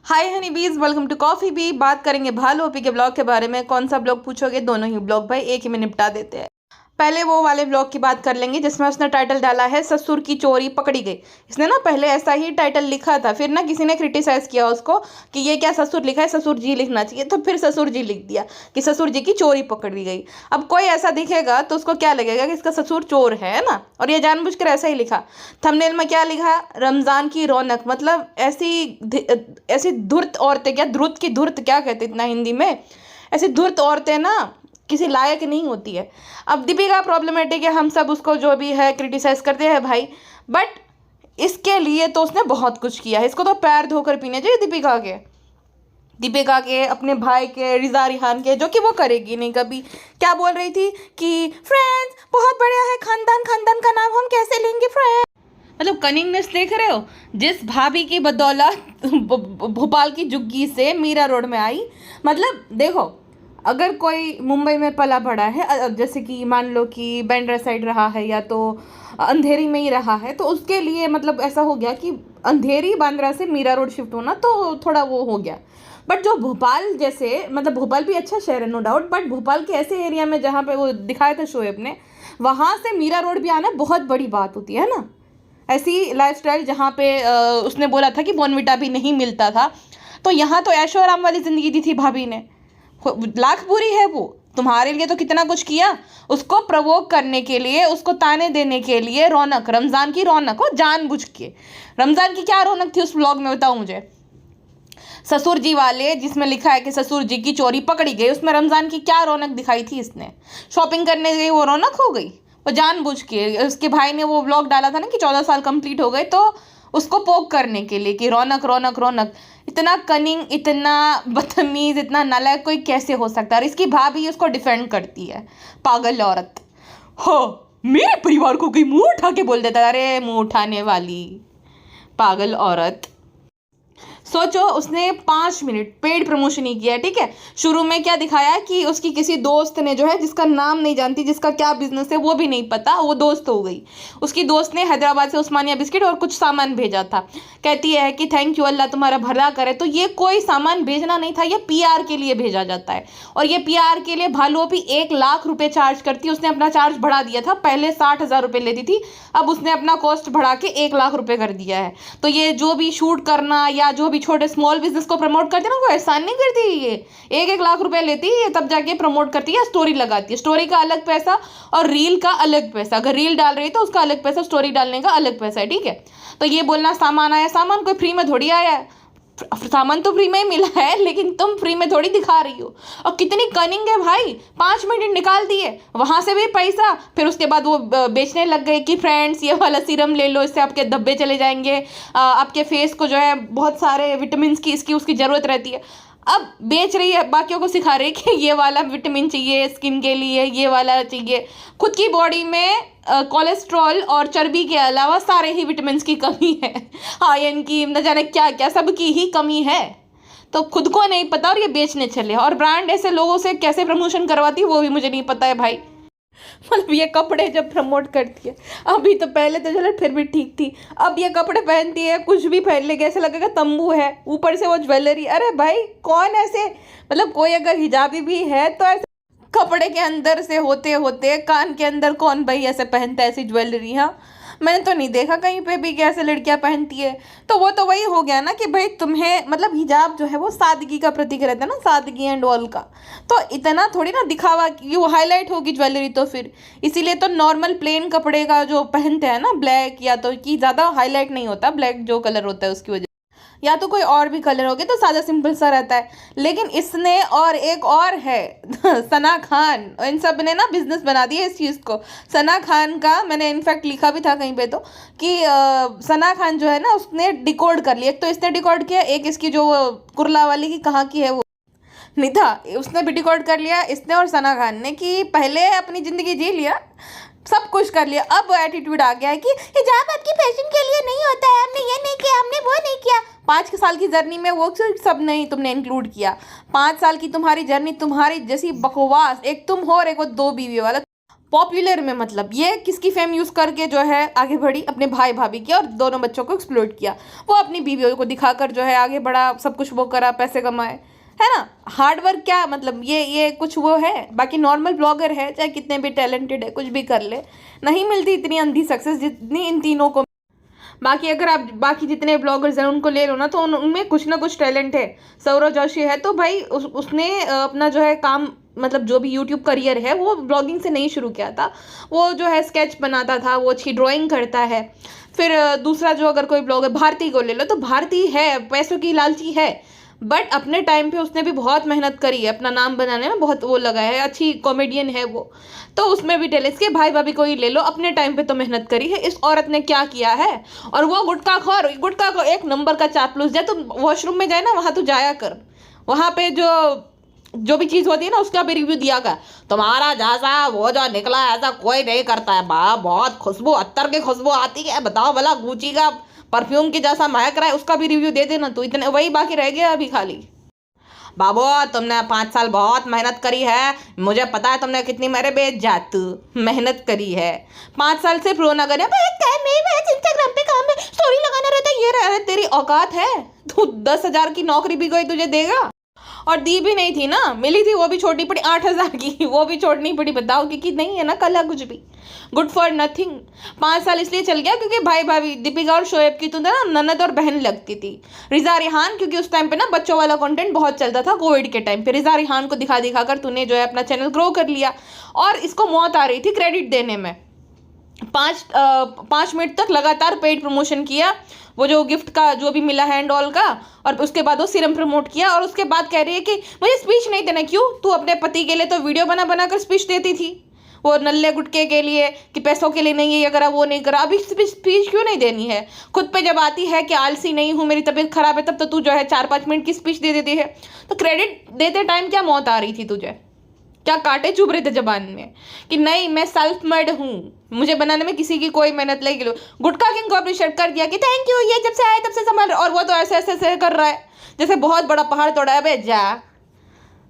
हाय हनी बीज, welcome to coffee B. बात करेंगे भालू ओपी के ब्लॉग के बारे में। कौन सा ब्लॉग पूछोगे, दोनों ही ब्लॉग भाई एक ही में निपटा देते हैं। पहले वो वाले ब्लॉग की बात कर लेंगे जिसमें उसने टाइटल डाला है ससुर की चोरी पकड़ी गई। इसने ना पहले ऐसा ही टाइटल लिखा था, फिर ना किसी ने क्रिटिसाइज किया उसको कि ये क्या ससुर लिखा है, ससुर जी लिखना चाहिए, तो फिर ससुर जी लिख दिया कि ससुर जी की चोरी पकड़ी गई। अब कोई ऐसा दिखेगा तो उसको क्या लगेगा कि इसका ससुर चोर है ना, और ये जानबूझकर ऐसा ही लिखा। थंबनेल में क्या लिखा, रमजान की रौनक, मतलब ऐसी धूर्त औरतें, क्या धुर्त की धुर्त क्या कहते इतना हिंदी में, ऐसी धुर्त औरतें ना किसी लायक नहीं होती है। अब दीपिका प्रॉब्लमेटिक है, हम सब उसको जो भी है क्रिटिसाइज करते हैं भाई, बट इसके लिए तो उसने बहुत कुछ किया है। इसको तो पैर धोकर पीने चाहिए दीपिका के अपने भाई के, रिजा रिहान के, जो कि वो करेगी नहीं कभी। क्या बोल रही थी कि फ्रेंड्स बहुत बढ़िया है, खानदान खानदान का नाम हम कैसे लेंगे फ्रेंड्स। मतलब कनिंगनेस देख रहे हो, जिस भाभी की बदौलत भोपाल की जुग्गी से मीरा रोड में आई। मतलब देखो, अगर कोई मुंबई में पला बड़ा है, जैसे कि मान लो कि बांद्रा साइड रहा है या तो अंधेरी में ही रहा है, तो उसके लिए मतलब ऐसा हो गया कि अंधेरी बांद्रा से मीरा रोड शिफ्ट होना तो थोड़ा वो हो गया। बट जो भोपाल जैसे, मतलब भोपाल भी अच्छा शहर है नो डाउट, बट भोपाल के ऐसे एरिया में जहाँ पे वो दिखाया था शोएब ने, वहाँ से मीरा रोड भी आना बहुत बड़ी बात होती है ना। ऐसी लाइफस्टाइल जहाँ पे उसने बोला था कि बॉर्नविटा भी नहीं मिलता था, तो यहाँ तो ऐशो आराम वाली ज़िंदगी दी थी भाभी ने। लाख बुरी है वो, तुम्हारे लिए तो कितना कुछ किया, उसको प्रवोक करने के लिए, उसको ताने देने के लिए। रौनक, रमज़ान की रौनक हो जानबूझ के। रमज़ान की क्या रौनक थी उस व्लॉग में, बताओ मुझे। ससुर जी वाले जिसमें लिखा है कि ससुर जी की चोरी पकड़ी गई, उसमें रमज़ान की क्या रौनक दिखाई थी इसने। शॉपिंग करने गई, वो रौनक हो गई। वो जानबूझ के, उसके भाई ने वो व्लॉग डाला था ना कि 14 साल कंप्लीट हो गए, तो उसको पोक करने के लिए कि रौनक रौनक रौनक। इतना कनिंग, इतना बदतमीज, इतना नालायक कोई कैसे हो सकता है। और इसकी भाभी उसको डिफेंड करती है, पागल औरत हो। मेरे परिवार को कोई मुंह उठा के बोल देता है, अरे मुंह उठाने वाली पागल औरत। सोचो, उसने 5 मिनट पेड प्रमोशन ही किया, ठीक है। शुरू में क्या दिखाया कि उसकी किसी दोस्त ने, जो है जिसका नाम नहीं जानती, जिसका क्या बिजनेस है वो भी नहीं पता, वो दोस्त हो गई। उसकी दोस्त ने हैदराबाद से उस्मानिया बिस्किट और कुछ सामान भेजा था। कहती है कि थैंक यू, अल्लाह तुम्हारा भला करे। तो ये कोई सामान भेजना नहीं था, ये पीआर के लिए भेजा जाता है। और ये पीआर के लिए भालू भी 1 लाख रुपए चार्ज करती है। उसने अपना चार्ज बढ़ा दिया था, पहले 60,000 रुपये लेती थी, अब उसने अपना कॉस्ट बढ़ा के 1 लाख रुपये कर दिया है। तो ये जो भी शूट करना या जो भी छोटे स्मॉल बिजनेस को प्रमोट करती है ना, वो एहसान नहीं करती। ये 1-1 लाख रुपए लेती है, तब जाके प्रमोट करती है, स्टोरी लगाती है। स्टोरी का अलग पैसा और रील का अलग पैसा। अगर रील डाल रही है तो उसका अलग पैसा, स्टोरी डालने का अलग पैसा है, ठीक है। तो ये बोलना सामान आया, सामान कोई फ्री में थोड़ी आया है। सामान तो फ्री में ही मिला है, लेकिन तुम फ्री में थोड़ी दिखा रही हो। और कितनी कनिंग है भाई, 5 मिनट निकाल दिए, वहां से भी पैसा। फिर उसके बाद वो बेचने लग गए कि फ्रेंड्स ये वाला सीरम ले लो, इससे आपके धब्बे चले जाएंगे, आपके फेस को जो है बहुत सारे विटामिन की इसकी उसकी ज़रूरत रहती है। अब बेच रही है, बाकियों को सिखा रही है कि ये वाला विटामिन चाहिए स्किन के लिए, ये वाला चाहिए। खुद की बॉडी में कोलेस्ट्रॉल और चर्बी के अलावा सारे ही विटामिन की कमी है, आयरन की, न जाने क्या क्या, सबकी ही कमी है। तो खुद को नहीं पता और ये बेचने चले। और ब्रांड ऐसे लोगों से कैसे प्रमोशन करवाती है वो भी मुझे नहीं पता है भाई। मतलब ये कपड़े जब प्रमोट करती है, अभी तो पहले तो चलो फिर भी ठीक थी, अब ये कपड़े पहनती है, कुछ भी पहन लेगी ऐसे लगेगा तंबू है, ऊपर से वो ज्वेलरी। अरे भाई कौन ऐसे, मतलब कोई अगर हिजाबी भी है तो ऐसे कपड़े के अंदर से होते होते कान के अंदर कौन भाई ऐसे पहनता है ऐसी ज्वेलरी। हाँ, मैंने तो नहीं देखा कहीं पे भी कैसे लड़कियां पहनती है। तो वो तो वही हो गया ना कि भाई तुम्हें, मतलब हिजाब जो है वो सादगी का प्रतीक रहता है ना, सादगी एंड ऑल का। तो इतना थोड़ी ना दिखावा कि वो हाईलाइट होगी ज्वेलरी, तो फिर इसीलिए तो नॉर्मल प्लेन कपड़े का जो पहनते हैं ना, ब्लैक या तो कि ज़्यादा हाईलाइट नहीं होता, ब्लैक जो कलर होता है उसकी वजह, या तो कोई और भी कलर हो गया तो सादा सिंपल सा रहता है। लेकिन इसने, और एक और है सना खान, इन सब ने ना बिजनेस बना दिया इस चीज़ को। सना खान का मैंने इनफैक्ट लिखा भी था कहीं पे तो कि सना खान जो है ना उसने डिकोड कर लिया। एक तो इसने डिकोड किया, एक इसकी जो कुरला वाली की कहाँ की है वो निधा, उसने भी डिकोड कर लिया इसने और सना खान ने, कि पहले अपनी ज़िंदगी जी लिया, सब कुछ कर लिया, अब एटीट्यूड आ गया है कि हिजाब आपकी फैशन के लिए नहीं होता है, हमने ये नहीं किया, हमने वो नहीं किया। 5 साल की जर्नी में वो सब नहीं तुमने इंक्लूड किया। 5 साल की तुम्हारी जर्नी, तुम्हारी जैसी बकवास, एक तुम हो और एक वो 2 बीवी वाला। पॉपुलर में मतलब ये किसकी फेम यूज़ करके जो है आगे बढ़ी, अपने भाई भाभी की, और दोनों बच्चों को एक्सप्लॉइट किया। वो अपनी बीवियों को दिखाकर जो है आगे बढ़ा, सब कुछ वो करा, पैसे कमाए, है ना। हार्ड वर्क क्या मतलब ये कुछ वो है। बाकी नॉर्मल ब्लॉगर है, चाहे कितने भी टैलेंटेड है, कुछ भी कर ले, नहीं मिलती इतनी अंधी सक्सेस जितनी इन तीनों को। बाकी अगर आप बाकी जितने ब्लॉगर्स हैं उनको ले लो ना, तो उनमें कुछ ना कुछ टैलेंट है। सौरव जोशी है तो भाई उसने अपना जो है काम, मतलब जो भी यूट्यूब करियर है वो ब्लॉगिंग से नहीं शुरू किया था। वो जो है स्केच बनाता था, वो अच्छी ड्राइंग करता है। फिर दूसरा जो अगर कोई ब्लॉगर भारती को ले लो, तो भारती है पैसों की लालची है, बट अपने टाइम पे उसने भी बहुत मेहनत करी है, अपना नाम बनाने में बहुत वो लगा है, अच्छी कॉमेडियन है वो। तो उसमें भी टेलेंट। इसके भाई भाभी को ही ले लो, अपने टाइम पे तो मेहनत करी है। इस औरत ने क्या किया है, और वो गुटखा खौर एक नंबर का चापलूस। जाए तो वॉशरूम में जाए ना, वहाँ तो जाया कर, वहाँ पे जो भी चीज़ होती है ना उसका भी रिव्यू दिया कर। तुम्हारा जैसा वो जो निकला ऐसा कोई नहीं करता है, बहुत खुशबू, अत्तर की खुशबू आती है, बताओ भला गुची का परफ्यूम की जैसा महक रहा है, उसका भी रिव्यू दे देना तू। इतने वही बाकी रह गया अभी खाली। बाबू तुमने 5 साल बहुत मेहनत करी है, मुझे पता है तुमने कितनी मेरे बेइज्जत मेहनत करी है। 5 साल से प्रो ना करे, इंस्टाग्राम पे काम में स्टोरी लगाना रहता है, ये रह तेरी औकात है? तू 10,000 की नौकरी भी कोई तुझे देगा? और दी भी नहीं थी ना, मिली थी वो भी छोटी पड़ी 8,000 की, वो भी छोड़नी पड़ी। बताओ क्योंकि नहीं है ना कला कुछ भी, गुड फॉर नथिंग। 5 साल इसलिए चल गया क्योंकि भाई भाभी दीपिका और शोएब की तो ना ननद और बहन लगती थी। रिजा रिहान, क्योंकि उस टाइम पे ना बच्चों वाला कंटेंट बहुत चलता था कोविड के टाइम पे। रिजा रिहान को दिखा दिखा कर तूने जो है अपना चैनल ग्रो कर लिया, और इसको मौत आ रही थी क्रेडिट देने में। 5 मिनट तक लगातार पेड प्रमोशन किया, वो जो गिफ्ट का जो भी मिला हैंड ऑल का, और उसके बाद वो सीरम प्रमोट किया, और उसके बाद कह रही है कि मुझे स्पीच नहीं देना। क्यों? तू अपने पति के लिए तो वीडियो बना बना कर स्पीच देती थी, वो नल्ले गुटके के लिए कि पैसों के लिए नहीं है, ये करा वो नहीं करा। अभी स्पीच क्यों नहीं देनी है? खुद पे जब आती है कि आलसी नहीं हूँ, मेरी तबीयत खराब है, तब तो तू जो है 4-5 मिनट की स्पीच दे देती है। तो क्रेडिट देते टाइम क्या मौत आ रही थी तुझे? क्या कांटे चुभ रहे थे जबान में कि नहीं मैं सेल्फ मेड हूँ, मुझे बनाने में किसी की कोई मेहनत लगी? लो गुटखा किंग को अप्रिशिएट कर दिया कि थैंक यू, ये जब से आए तब से संभाल, और वो तो ऐसे ऐसे ऐसे कर रहा है जैसे बहुत बड़ा पहाड़ तोड़ा है। बे जा,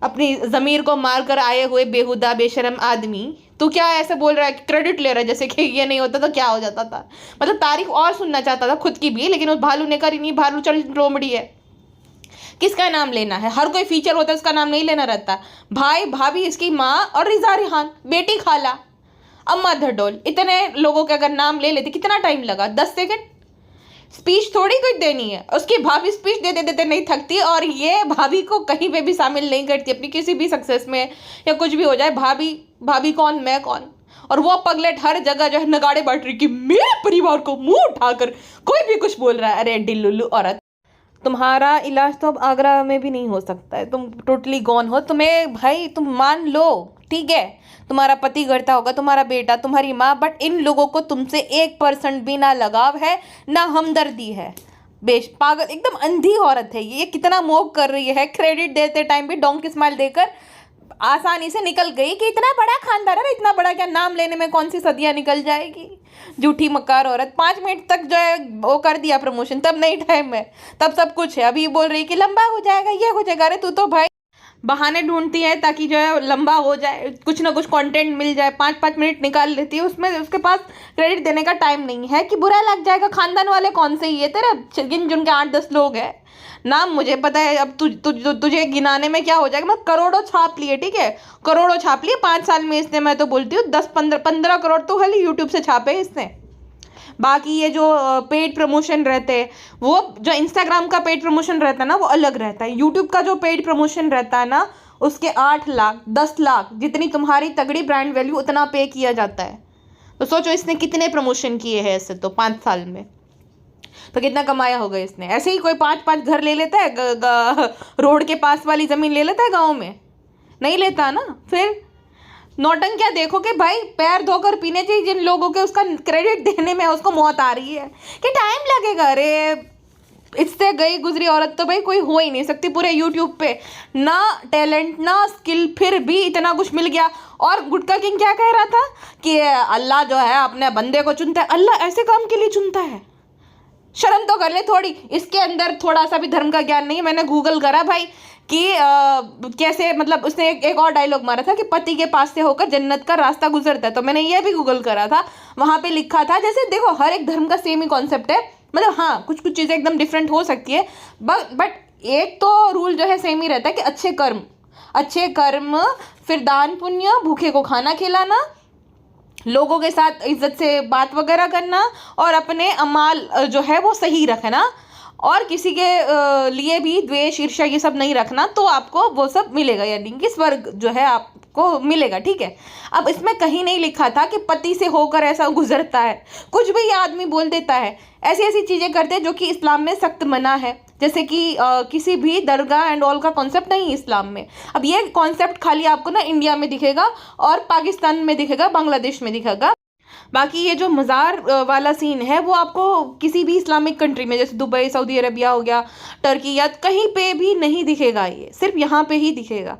अपनी ज़मीर को मार कर आए हुए बेहुदा बेशरम आदमी, तू क्या ऐसे बोल रहा है कि क्रेडिट ले रहा है जैसे कि ये नहीं होता तो क्या हो जाता था? मतलब तारीफ और सुनना चाहता था खुद की भी, लेकिन उस भालू ने करी नहीं। भालू चल लोमड़ी है, किसका नाम लेना है? हर कोई फीचर होता है उसका नाम नहीं लेना रहता। भाई भाभी, इसकी माँ और रिजा रिहान, बेटी खाला, अम्मा धडोल, इतने लोगों के अगर नाम ले लेते कितना टाइम लगा? 10 सेकंड। स्पीच थोड़ी कुछ देनी है, उसकी भाभी स्पीच दे देते नहीं थकती, और ये भाभी को कहीं पे भी शामिल नहीं करती अपनी किसी भी सक्सेस में, या कुछ भी हो जाए। भाभी भाभी कौन, मैं कौन? और वो पगलेट हर जगह जो है नगाड़े बांट रही कि मेरे परिवार को मुंह उठाकर कोई भी कुछ बोल रहा है। अरे डिल्लू औरत, तुम्हारा इलाज तो अब आगरा में भी नहीं हो सकता है, तुम टोटली गॉन हो। तुम्हें भाई तुम मान लो, ठीक है, तुम्हारा पति करता होगा, तुम्हारा बेटा, तुम्हारी माँ, बट इन लोगों को तुमसे 1% भी ना लगाव है, ना हमदर्दी है। बेश पागल, एकदम अंधी औरत है ये कितना मोह कर रही है। क्रेडिट देते टाइम भी डोंकी स्माइल देकर आसानी से निकल गई कि इतना बड़ा खानदान है, इतना बड़ा क्या, नाम लेने में कौन सी सदियां निकल जाएगी। झूठी मक्कार औरत। 5 मिनट तक जो है वो कर दिया प्रमोशन, तब नहीं टाइम है, तब सब कुछ है। अभी बोल रही कि लंबा हो जाएगा, ये हो जाएगा। अरे तू तो भाई बहाने ढूंढती है ताकि जो है लंबा हो जाए, कुछ ना कुछ कंटेंट मिल जाए, 5-5 मिनट निकाल लेती है उसमें। उसके पास क्रेडिट देने का टाइम नहीं है कि बुरा लग जाएगा। खानदान वाले कौन से ही है तेरा, गिन जुन के 8-10 लोग हैं, नाम मुझे पता है। अब तुझे गिनाने में क्या हो जाएगा? मैं करोड़ों छाप लिए, ठीक है, करोड़ों छाप लिए 5 साल में इसने। मैं तो बोलती हूँ 10-15 करोड़ तो खाली यूट्यूब से छापे इसने। बाकी ये जो पेड प्रमोशन रहते हैं, वो जो इंस्टाग्राम का पेड प्रमोशन रहता है ना वो अलग रहता है। यूट्यूब का जो पेड प्रमोशन रहता है ना उसके 8 लाख 10 लाख, जितनी तुम्हारी तगड़ी ब्रांड वैल्यू उतना पे किया जाता है। तो सोचो इसने कितने प्रमोशन किए हैं ऐसे तो 5 साल में, तो कितना कमाया होगा इसने। ऐसे ही कोई 5-5 घर ले लेता है, रोड के पास वाली ज़मीन ले लेता है गाँव में? नहीं लेता ना। फिर नौटंकियाँ देखो कि भाई पैर धोकर पीने चाहिए जिन लोगों के, उसका क्रेडिट देने में उसको मौत आ रही है कि टाइम लगेगा। अरे इससे गई गुजरी औरत तो भाई कोई हो ही नहीं सकती पूरे यूट्यूब पे, ना टैलेंट ना स्किल, फिर भी इतना कुछ मिल गया। और गुटका किंग क्या कह रहा था कि अल्लाह जो है अपने बंदे को चुनता है। अल्लाह ऐसे काम के लिए चुनता है? शर्म तो कर ले थोड़ी। इसके अंदर थोड़ा सा भी धर्म का ज्ञान नहीं है। मैंने गूगल करा भाई, कि कैसे, मतलब उसने एक और डायलॉग मारा था कि पति के पास से होकर जन्नत का रास्ता गुजरता है। तो मैंने ये भी गूगल करा था, वहां पे लिखा था, जैसे देखो हर एक धर्म का सेम ही कॉन्सेप्ट है, मतलब हाँ कुछ कुछ चीज़ें एकदम डिफरेंट हो सकती है, बट एक तो रूल जो है सेम ही रहता है कि अच्छे कर्म, फिर दान पुण्य, भूखे को खाना खिलाना, लोगों के साथ इज्जत से बात वगैरह करना, और अपने अमाल जो है वो सही रखना, और किसी के लिए भी द्वेष ईर्ष्या ये सब नहीं रखना, तो आपको वो सब मिलेगा, यानी कि स्वर्ग जो है आपको मिलेगा। ठीक है, अब इसमें कहीं नहीं लिखा था कि पति से होकर ऐसा गुजरता है, कुछ भी ये आदमी बोल देता है, ऐसी ऐसी चीज़ें करते हैं जो कि इस्लाम में सख्त मना है, जैसे कि किसी भी दरगाह एंड ऑल का कॉन्सेप्ट नहीं है इस्लाम में। अब ये कॉन्सेप्ट खाली आपको ना इंडिया में दिखेगा, और पाकिस्तान में दिखेगा, बांग्लादेश में दिखेगा। बाकी ये जो मज़ार वाला सीन है वो आपको किसी भी इस्लामिक कंट्री में, जैसे दुबई, सऊदी अरबिया हो गया, टर्की, या कहीं पे भी नहीं दिखेगा, ये सिर्फ यहाँ पे ही दिखेगा।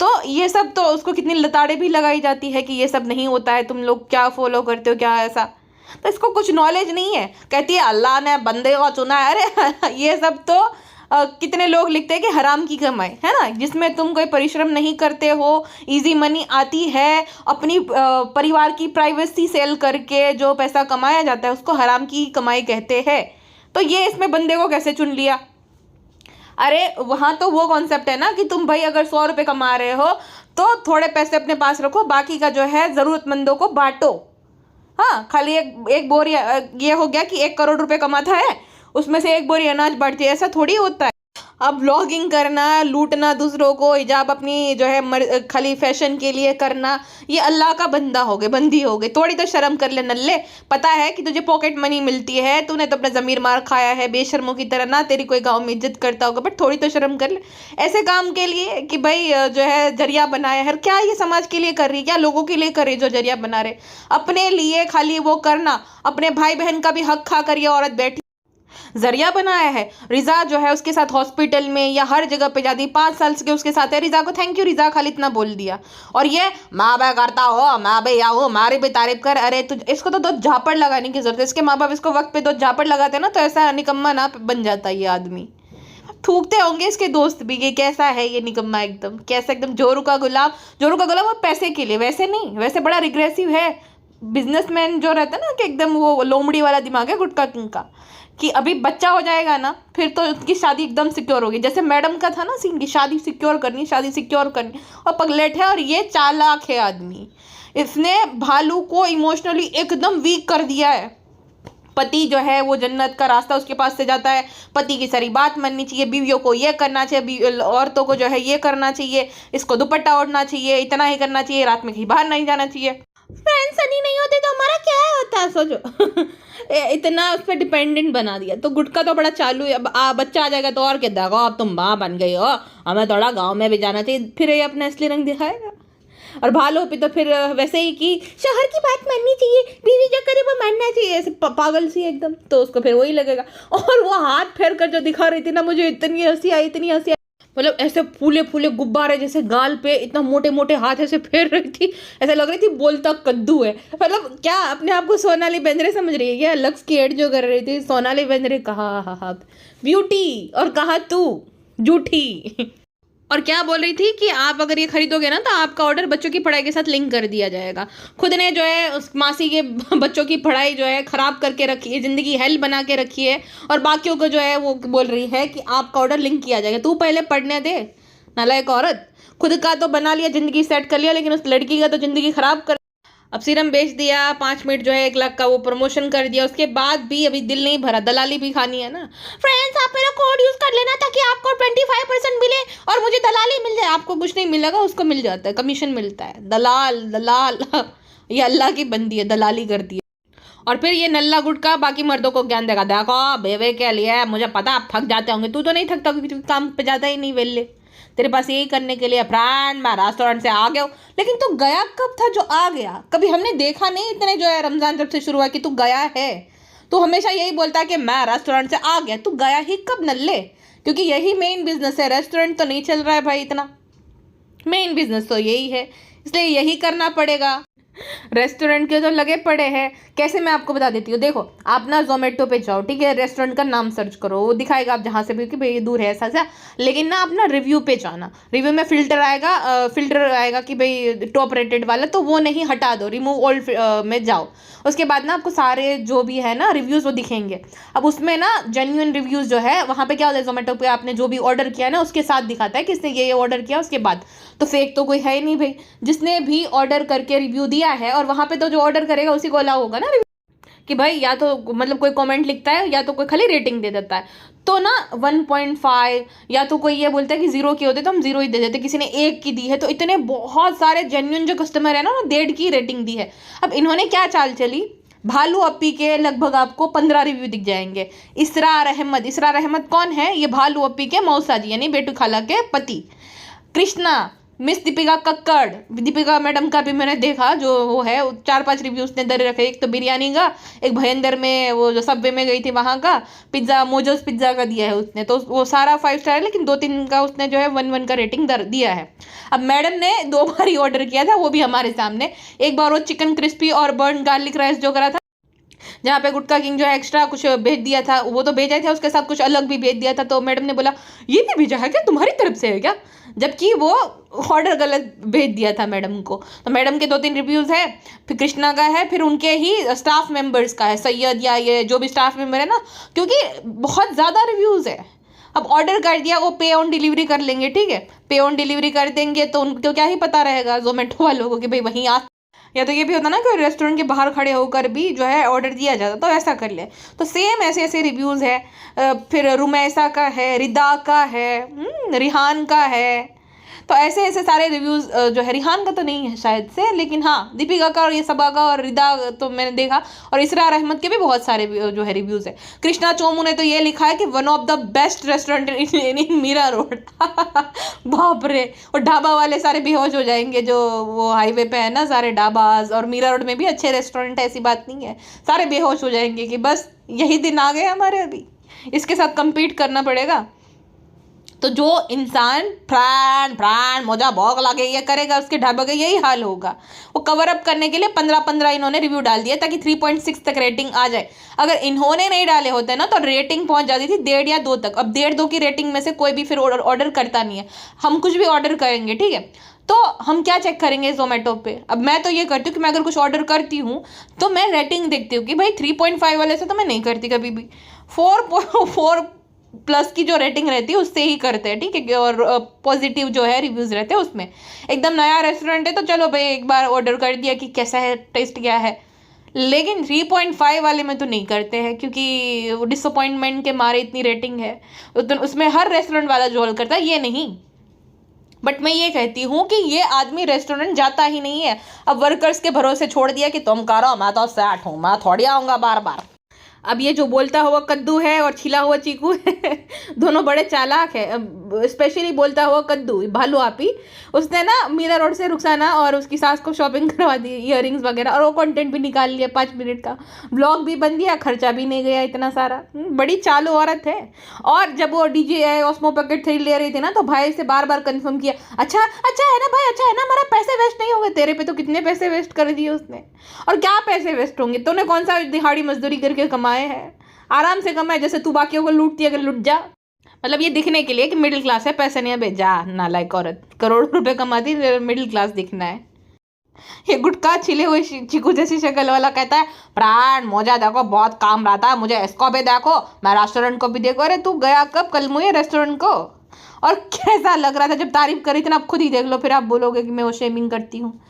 तो ये सब तो उसको कितनी लताड़ें भी लगाई जाती है कि ये सब नहीं होता है, तुम लोग क्या फॉलो करते हो, क्या ऐसा, तो इसको कुछ नॉलेज नहीं है। कहती है अल्लाह ने बंदे को चुना है, अरे ये सब तो कितने लोग लिखते हैं कि हराम की कमाई है ना, जिसमें तुम कोई परिश्रम नहीं करते हो, इजी मनी आती है, अपनी परिवार की प्राइवेसी सेल करके जो पैसा कमाया जाता है उसको हराम की कमाई कहते हैं। तो ये इसमें बंदे को कैसे चुन लिया? अरे वहाँ तो वो कॉन्सेप्ट है ना कि तुम भाई अगर 100 रुपये कमा रहे हो तो थोड़े पैसे अपने पास रखो, बाकी का जो है ज़रूरतमंदों को बांटो। हाँ, खाली एक बोरी ये हो गया कि 1 करोड़ रुपए कमाता है, उसमें से एक बोरी अनाज बांटती है, ऐसा थोड़ी होता है। अब व्लॉगिंग करना, लूटना दूसरों को, हिजाब अपनी जो है खाली फैशन के लिए करना, ये अल्लाह का बंदा हो गए, बंदी हो गई। थोड़ी तो शर्म कर ले नल्ले, पता है कि तुझे पॉकेट मनी मिलती है, तूने तो अपना ज़मीर मार खाया है बेशर्मों की तरह, ना तेरी कोई गांव में इज्जत करता होगा, बट थोड़ी तो शर्म कर ले ऐसे काम के लिए कि भाई जो है जरिया बनाया है। क्या ये समाज के लिए कर रही है, क्या लोगों के लिए कर रही है जो जरिया बना रहे? अपने लिए खाली वो करना, अपने भाई बहन का भी हक खा कर ये औरत बैठी जरिया बनाया है। रिजा जो है उसके साथ हॉस्पिटल में या हर जगह पे जाती, 5 साल से उसके साथ है। रिजा को थैंक यू रिजा, खाली इतना बोल दिया, और ये माँ बाप करता हो, माँ भाई आओ हमारी भी तारीफ कर। अरे तो इसको तो 2 झापड़ लगाने की जरूरत है, इसके माँ बाप इसको वक्त पे 2 झापड़ लगाते ना तो ऐसा निकम्मा ना बन जाता ये आदमी। थूकते होंगे इसके दोस्त भी कि कैसा है ये निकम्मा, एकदम कैसा, एकदम जोरू का गुलाम वो पैसे के लिए, वैसे नहीं, वैसे बड़ा रिग्रेसिव है बिजनेसमैन जो रहता है ना, कि एकदम वो लोमड़ी वाला दिमाग है गुटका किंग का, कि अभी बच्चा हो जाएगा ना फिर तो उसकी शादी एकदम सिक्योर होगी। जैसे मैडम का था ना सीन की शादी सिक्योर करनी, और पगलेट है, और ये चालाक है आदमी। इसने भालू को इमोशनली एकदम वीक कर दिया है। पति जो है वो जन्नत का रास्ता उसके पास से जाता है, पति की सारी बात माननी चाहिए, बीवियों को ये करना चाहिए, औरतों को जो है ये करना चाहिए, इसको दुपट्टा ओढ़ना चाहिए, इतना ही करना चाहिए, रात में कहीं बाहर नहीं जाना चाहिए। फ्रेंड्स सनी नहीं होते तो हमारा क्या होता है सोचो। इतना उस पर डिपेंडेंट बना दिया। तो गुटका तो बड़ा चालू है। अब बच्चा आ जाएगा तो और क्या, देखो अब तुम माँ बन गई हो, हमें थोड़ा गांव में भी जाना चाहिए, फिर ये अपना असली रंग दिखाएगा। और भालो पे तो फिर वैसे ही कि शहर की बात माननी चाहिए, बीवी जो करे वो मानना चाहिए, ऐसे पागल सी एकदम, तो उसको फिर वही लगेगा। और वो हाथ फेर कर जो दिखा रही थी ना, मुझे इतनी हंसी आई, मतलब ऐसे फूले फूले गुब्बारे जैसे गाल पे इतना मोटे मोटे हाथ ऐसे फेर रही थी, ऐसा लग रही थी बोलता कद्दू है। मतलब क्या अपने आप को सोनाली बेंद्रे समझ रही है क्या? लक्स की एड जो कर रही थी सोनाली बेंद्रे, कहा हा ब्यूटी, और कहा तू झूठी। और क्या बोल रही थी कि आप अगर ये खरीदोगे ना तो आपका ऑर्डर बच्चों की पढ़ाई के साथ लिंक कर दिया जाएगा। खुद ने जो है उस मासी के बच्चों की पढ़ाई जो है खराब करके रखी है, ज़िंदगी हेल बना के रखी है, और बाकियों को जो है वो बोल रही है कि आपका ऑर्डर लिंक किया जाएगा। तू पहले पढ़ने दे नालायक औरत। खुद का तो बना लिया, ज़िंदगी सेट कर लिया, लेकिन उस लड़की का तो ज़िंदगी खराब कर। अब सीरम बेच दिया, 5 मिनट जो है 1 लाख का वो प्रमोशन कर दिया, उसके बाद भी अभी दिल नहीं भरा, दलाली भी खानी है ना। फ्रेंड्स आप मेरा कोड यूज़ कर लेना ताकि आपको 25% मिले और मुझे दलाली मिल जाए। आपको कुछ नहीं मिलेगा, उसको मिल जाता है, कमीशन मिलता है। दलाल ये अल्लाह की बंदी है, दलाली करती है। और फिर ये नल्ला गुटका बाकी मर्दों को ज्ञान देगा, देखो बेवे के लिए मुझे पता आप थक जाते होंगे, तू तो नहीं थकता क्योंकि काम पे जाता ही नहीं, वेले तेरे पास यही करने के लिए फ्रेंड मैं रेस्टोरेंट से आ गया हूँ। लेकिन तू गया कब था जो आ गया? कभी हमने देखा नहीं इतने जो है रमज़ान जब से शुरू हुआ कि तू गया है। तू हमेशा यही बोलता है कि मैं रेस्टोरेंट से आ गया, तू गया ही कब नल्ले? क्योंकि यही मेन बिजनेस है, रेस्टोरेंट तो नहीं चल रहा है भाई, इतना मेन बिजनेस तो यही है, इसलिए यही करना पड़ेगा। रेस्टोरेंट के तो लगे पड़े हैं। कैसे, मैं आपको बता देती हूँ। देखो, आप ना जोमेटो पे जाओ, ठीक है, रेस्टोरेंट का नाम सर्च करो, वो दिखाएगा आप जहाँ से भी कि भाई ये दूर है ऐसा सा। लेकिन ना आप ना रिव्यू पे जाना, रिव्यू में फिल्टर आएगा कि भाई टॉप रेटेड वाला, तो वो नहीं, हटा दो, रिमूव ऑल में जाओ। उसके बाद ना आपको सारे जो भी है ना रिव्यूज़ वो दिखेंगे। अब उसमें ना जेन्युइन रिव्यूज़ जो है वहाँ पे क्या होता है, जोमेटो पे आपने जो भी ऑर्डर किया ना उसके साथ दिखाता है कि इसने ये ऑर्डर किया उसके बाद। तो फेक तो कोई है ही नहीं भाई। जिसने भी ऑर्डर करके रिव्यू दिया है, और वहाँ पे तो जो ऑर्डर करेगा उसी को अलाउ होगा ना कि भाई या तो मतलब कोई कमेंट लिखता है या तो कोई खाली रेटिंग दे देता है। तो ना 1.5 या तो कोई ये बोलता है कि 0 की होते तो हम 0 ही दे देते, किसी ने 1 की दी है, तो इतने बहुत सारे जेन्युइन जो कस्टमर है ना 1.5 की रेटिंग दी है। अब इन्होंने क्या चाल चली, भालू अप्पी के लगभग आपको 15 रिव्यू दिख जाएंगे। इसरार अहमद कौन है, ये भालू अप्पी के मौसा जी यानी बेटू खाला के पति। कृष्णा, मिस दीपिका कक्कड़, दीपिका मैडम का भी मैंने देखा जो वो है, 4-5 रिव्यू उसने दे रखे। एक तो बिरयानी का, एक भयंदर में वो जो सबवे में गई थी वहाँ का, पिज्ज़ा मोजोस पिज्ज़ा का दिया है उसने, तो वो सारा 5 स्टार है, लेकिन 2-3 का उसने जो है 1-1 का रेटिंग दिया है। अब मैडम ने 2 बार ही ऑर्डर किया था, वो भी हमारे सामने। एक बार वो चिकन क्रिस्पी और बर्न गार्लिक राइस जो करा था, जहाँ पे गुटका किंग जो है एक्स्ट्रा कुछ भेज दिया था, वो तो भेजा था, उसके साथ कुछ अलग भी भेज दिया था। तो मैडम ने बोला ये भी भेजा है क्या, तुम्हारी तरफ से है क्या, जबकि वो ऑर्डर गलत भेज दिया था मैडम को। तो मैडम के 2-3 रिव्यूज़ है, फिर कृष्णा का है, फिर उनके ही स्टाफ मेंबर्स का है, सैयद या ये जो भी स्टाफ मेंबर है ना, क्योंकि बहुत ज़्यादा रिव्यूज़ है। अब ऑर्डर कर दिया, वो पे ऑन डिलीवरी कर लेंगे, ठीक है, पे ऑन डिलीवरी कर देंगे तो उनको क्या ही पता रहेगा जोमेटो वालों को कि भाई वहीं आ। या तो ये भी होता ना कि रेस्टोरेंट के बाहर खड़े होकर भी जो है ऑर्डर दिया जाता, तो ऐसा कर ले। तो सेम ऐसे ऐसे रिव्यूज़ है। फिर रुमैसा का है, रिदा का है, रिहान का है, तो ऐसे ऐसे सारे रिव्यूज़ जो है, रिहान का तो नहीं है शायद से, लेकिन हाँ दीपिका का और ये सबा का और रिदा तो मैंने देखा, और इसरार अहमद के भी बहुत सारे जो है रिव्यूज़ है। कृष्णा चोमू ने तो ये लिखा है कि one of the best restaurant in Mira Road. बाप रे, और ढाबा वाले सारे बेहोश हो जाएंगे, जो वो हाईवे पे है ना सारे ढाबाज, और मीरा रोड में भी अच्छे रेस्टोरेंट है, ऐसी बात नहीं है, सारे बेहोश हो जाएंगे कि बस यही दिन आ गए हमारे, अभी इसके साथ compete करना पड़ेगा। तो जो इंसान प्राण मोजा भौक लगे ये करेगा, उसके ढाबे का यही हाल होगा। वो कवर अप करने के लिए 15-15 इन्होंने रिव्यू डाल दिया ताकि 3.6 तक रेटिंग आ जाए। अगर इन्होंने नहीं डाले होते ना तो रेटिंग पहुंच जाती थी 1.5 या 2 तक। अब 1.5-2 की रेटिंग में से कोई भी फिर ऑर्डर करता नहीं है। हम कुछ भी ऑर्डर करेंगे, ठीक है, तो हम क्या चेक करेंगे जोमेटो पे। अब मैं तो ये करती हूँ कि मैं अगर कुछ ऑर्डर करती हूँ तो मैं रेटिंग देखती हूँ कि भाई 3.5 वाले से तो मैं नहीं करती कभी भी, 4+ की जो रेटिंग रहती है उससे ही करते हैं, ठीक है, और पॉजिटिव जो है रिव्यूज़ रहते हैं उसमें। एकदम नया रेस्टोरेंट है तो चलो भाई एक बार ऑर्डर कर दिया कि कैसा है, टेस्ट क्या है, लेकिन 3.5 वाले में तो नहीं करते हैं, क्योंकि वो डिसअपॉइंटमेंट के मारे इतनी रेटिंग है, तो उसमें हर रेस्टोरेंट वाला जोल करता है, ये नहीं। बट मैं ये कहती हूँ कि ये आदमी रेस्टोरेंट जाता ही नहीं है, अब वर्कर्स के भरोसे छोड़ दिया कि तुम करो, मैं तो सेट हूँ, मैं थोड़ी आऊँगा बार बार। अब ये जो बोलता हुआ कद्दू है और छिला हुआ चीकू है दोनों बड़े चालाक है। स्पेशली बोलता हुआ कद्दू भालू आपी, उसने ना मीरा रोड से रुखसाना और उसकी सास को शॉपिंग करवा दी, इयररिंग्स वगैरह, और वो कंटेंट भी निकाल लिया 5 मिनट का, ब्लॉग भी बन दिया, खर्चा भी नहीं गया इतना सारा। बड़ी चालू औरत है। और जब वो डीजे ऑस्मो पैकेट 3 ले रही थी ना, तो भाई से बार बार कंफर्म किया, अच्छा है ना भाई, अच्छा है ना, हमारा पैसे वेस्ट नहीं होंगे। तेरे पे तो कितने पैसे वेस्ट कर दिए उसने, और क्या पैसे वेस्ट होंगे, तूने कौन सा दिहाड़ी मजदूरी करके कमाए हैं, आराम से कमाए, जैसे तू बाकियों को लूटती है, अगर लूट जा। मतलब ये दिखने के लिए कि मिडिल क्लास है, पैसे नहीं है, भेजा नालायक औरत, करोड़ों रुपए कमाती, मिडिल क्लास दिखना है। ये गुटखा छिले हुए चीकू जैसी शक्ल वाला कहता है, प्राण मोजा देखो बहुत काम रहता है, मुझे इसको भी देखो, मैं रेस्टोरेंट को भी देखो। अरे तू गया कब कल मुझे रेस्टोरेंट को, और कैसा लग रहा था जब तारीफ करी थी ना, आप खुद ही देख लो, फिर आप बोलोगे कि मैं वो शेमिंग करती हूँ।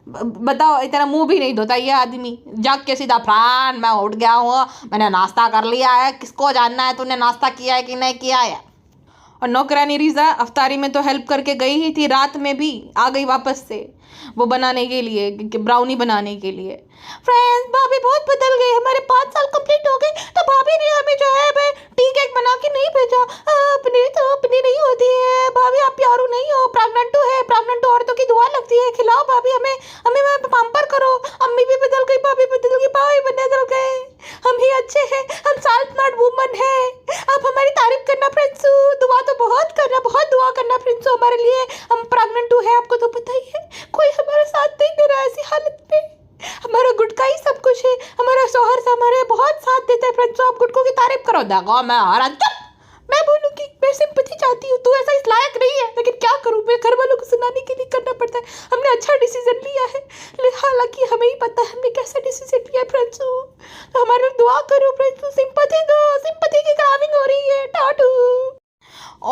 बताओ, इतना मुंह भी नहीं धोता ये आदमी, जाग के सीधा, प्राण मैं उठ गया हूँ, मैंने नाश्ता कर लिया है, किसको जानना है तूने नाश्ता किया है कि नहीं किया है। और नौकरानी रीज़ा अफ्तारी में तो हेल्प करके गई ही थी, रात में भी आ गई वापस से वो बनाने के लिए, ब्राउनी बनाने के लिए। फ्रेंड्स, भाभी बहुत बदल गई, हमारे 5 साल कंप्लीट हो गए, तो भाभी ने हमें जो है टी केक बना के नहीं भेजा, अपनी नहीं होती है भाभी, आप प्यारू नहीं हो, प्रेग्नेंट है, प्रेग्नेंट औरतों की दुआ लगती है, खिलाओ भाभी हमें पंपर करो। अम्मी भी बदल गई, भाभी बदल गई, भाई बदल गए, हम ही अच्छे हैं, हम सेल्फ-मेड वुमन है, आप हमारी तारीफ करना फ्रेंड्सू, दुआ तो बहुत करना, बहुत दुआ करना फ्रेंड्सू हमारे लिए, हम प्रेग्नेंट है, आपको तो पता ही है, कोई हमारा साथ नहीं दे रहा है ऐसी हालत में। हमारा गुटका ही सब कुछ है, हमारा शौहर से हमारे बहुत साथ देता है फ्रेंड्स, तो आप गुटकों की तारीफ करो। देखो मैं हरा मैं बोलूँगी, मैं सिंपैथी चाहती हूँ, तू ऐसा इस लायक नहीं है, लेकिन क्या करूँ, मैं घर वालों को सुनाने के लिए करना पड़ता है। हमने अच्छा डिसीजन लिया है, हालांकि हमें ही पता है हमने कैसा डिसीजन लिया है फ्रेंड्स। तो हमारे लिए दुआ करो फ्रेंड्स, सिंपैथी दो, सिंपैथी की क्राविंग हो रही है टाटू।